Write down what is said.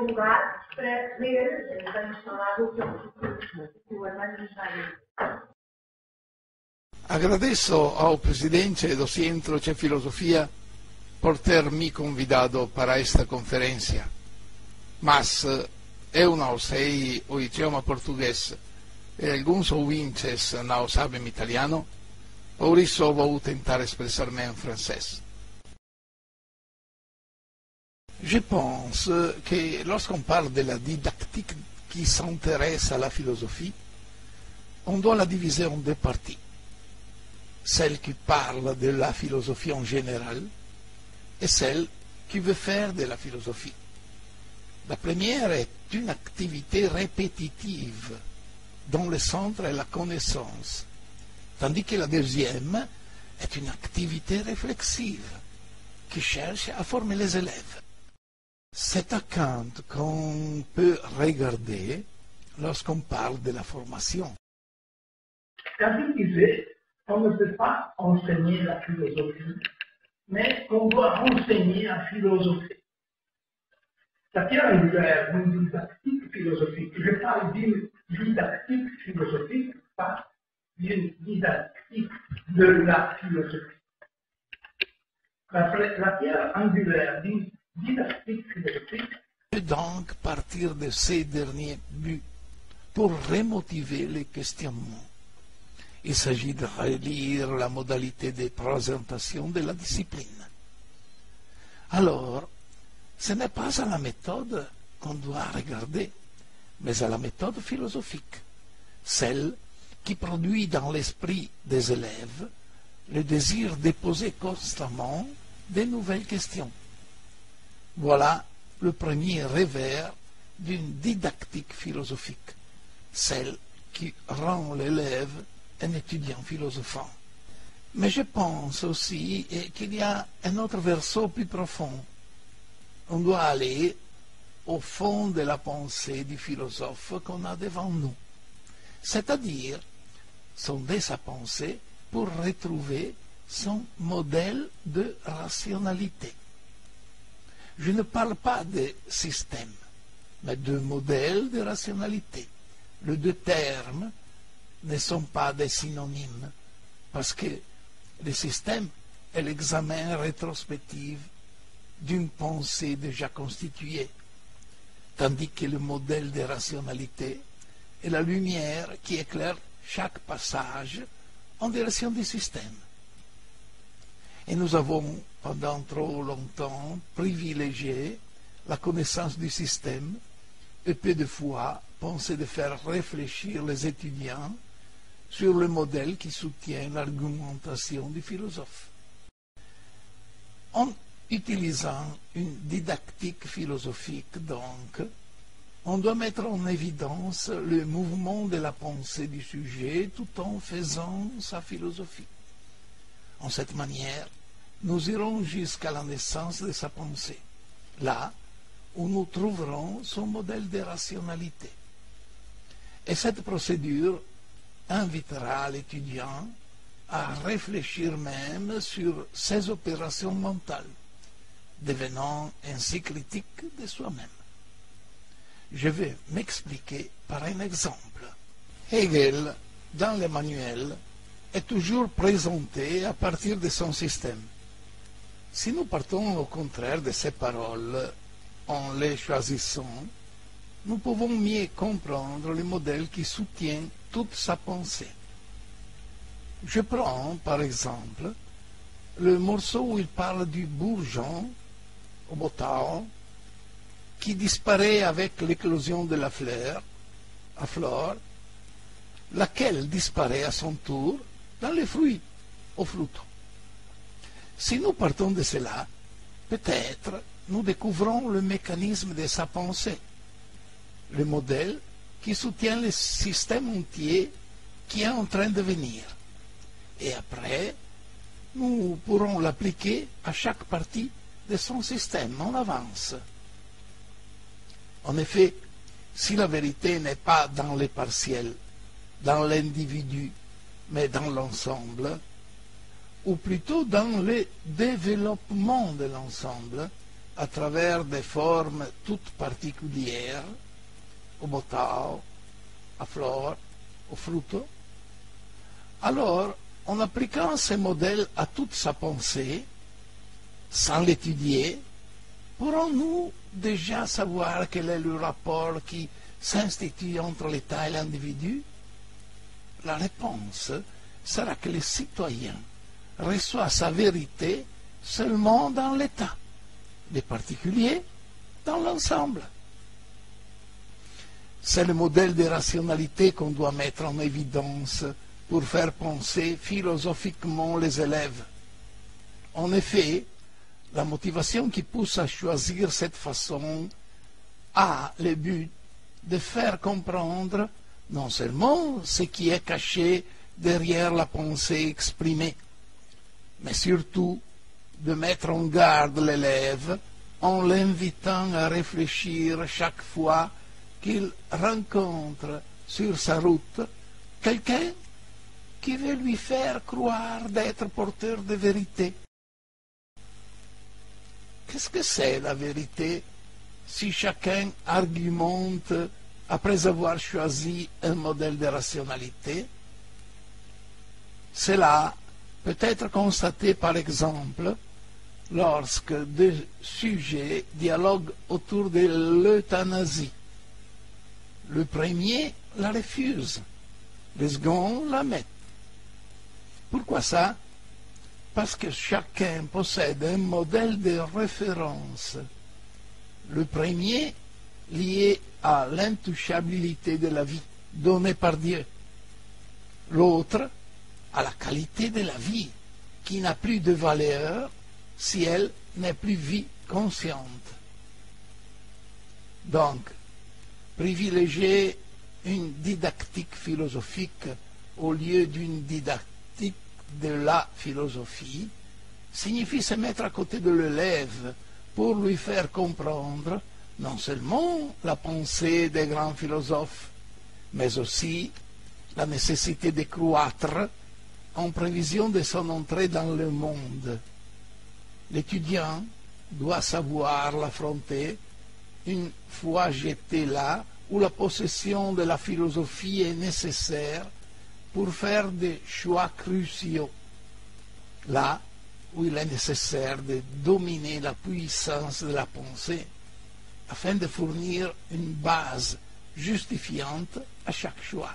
lugar para ler, vamos falar do que o Armando nos vai ler. Agradeço ao presidente do Centro de Filosofia por ter me convidado para esta conferência, mas eu não sei o idioma português e alguns ouvintes não sabem italiano, por isso vou tentar expressar-me em francês. Je pense que lorsqu'on parle de la didactique qui s'intéresse à la philosophie, on doit la diviser en deux parties. Celle qui parle de la philosophie en général et celle qui veut faire de la philosophie. La première est une activité répétitive dont le centre est la connaissance, tandis que la deuxième est une activité réflexive qui cherche à former les élèves. C'est à Kant qu'on peut regarder lorsqu'on parle de la formation. Kant disait qu'on ne peut pas enseigner la philosophie, mais qu'on doit enseigner à philosopher. Ça tient d'une didactique philosophique. Je parle d'une didactique philosophique, pas d'une didactique de la philosophie. La pierre angulaire d'une didactique philosophique peut donc partir de ces derniers buts pour remotiver les questionnements. Il s'agit de relire la modalité de présentation de la discipline. Alors, ce n'est pas à la méthode qu'on doit regarder, mais à la méthode philosophique, celle qui produit dans l'esprit des élèves le désir de poser constamment de nouvelles questions. Voilà le premier revers d'une didactique philosophique, celle qui rend l'élève un étudiant philosophant. Mais je pense aussi qu'il y a un autre verso plus profond. On doit aller au fond de la pensée du philosophe qu'on a devant nous, c'est-à-dire sonder sa pensée pour retrouver son modèle de rationalité. Je ne parle pas de système, mais de modèle de rationalité. Les deux termes ne sont pas des synonymes, parce que le système est l'examen rétrospectif d'une pensée déjà constituée, tandis que le modèle de rationalité est la lumière qui éclaire chaque passage en direction du système. Et nous avons, pendant trop longtemps, privilégié la connaissance du système et peu de fois pensé de faire réfléchir les étudiants sur le modèle qui soutient l'argumentation du philosophe. En utilisant une didactique philosophique, donc, on doit mettre en évidence le mouvement de la pensée du sujet tout en faisant sa philosophie. En cette manière, nous irons jusqu'à la naissance de sa pensée, là où nous trouverons son modèle de rationalité. Et cette procédure invitera l'étudiant à réfléchir même sur ses opérations mentales, devenant ainsi critique de soi-même. Je vais m'expliquer par un exemple. Hegel, dans le manuel, est toujours présenté à partir de son système. Si nous partons au contraire de ces paroles en les choisissant, nous pouvons mieux comprendre le modèle qui soutient toute sa pensée. Je prends, par exemple, le morceau où il parle du bourgeon, au botao, qui disparaît avec l'éclosion de la fleur, laquelle disparaît à son tour dans les fruits, au fruto. Si nous partons de cela, peut-être nous découvrons le mécanisme de sa pensée, le modèle qui soutient le système entier qui est en train de venir. Et après, nous pourrons l'appliquer à chaque partie de son système en avance. En effet, si la vérité n'est pas dans les partiels, dans l'individu, mais dans l'ensemble, ou plutôt dans le développement de l'ensemble, à travers des formes toutes particulières, au botao, à flore, au fruto, alors, en appliquant ces modèles à toute sa pensée, sans l'étudier, pourrons-nous déjà savoir quel est le rapport qui s'institue entre l'État et l'individu? La réponse sera que le citoyen reçoit sa vérité seulement dans l'État, les particuliers dans l'ensemble. C'est le modèle de rationalité qu'on doit mettre en évidence pour faire penser philosophiquement les élèves. En effet, la motivation qui pousse à choisir cette façon a le but de faire comprendre non seulement ce qui est caché derrière la pensée exprimée, mais surtout de mettre en garde l'élève en l'invitant à réfléchir chaque fois qu'il rencontre sur sa route quelqu'un qui veut lui faire croire d'être porteur de vérité. Qu'est-ce que c'est la vérité si chacun argumente après avoir choisi un modèle de rationalité? Cela peut être constaté par exemple lorsque deux sujets dialoguent autour de l'euthanasie. Le premier la refuse, le second la met. Pourquoi ça? Parce que chacun possède un modèle de référence. Le premier lié à l'intouchabilité de la vie donnée par Dieu. L'autre à la qualité de la vie qui n'a plus de valeur si elle n'est plus vie consciente. Donc, privilégier une didactique philosophique au lieu d'une didactique de la philosophie signifie se mettre à côté de l'élève pour lui faire comprendre non seulement la pensée des grands philosophes, mais aussi la nécessité de croître en prévision de son entrée dans le monde. L'étudiant doit savoir l'affronter une fois jeté là où la possession de la philosophie est nécessaire pour faire des choix cruciaux, là où il est nécessaire de dominer la puissance de la pensée afin de fournir une base justifiante à chaque choix.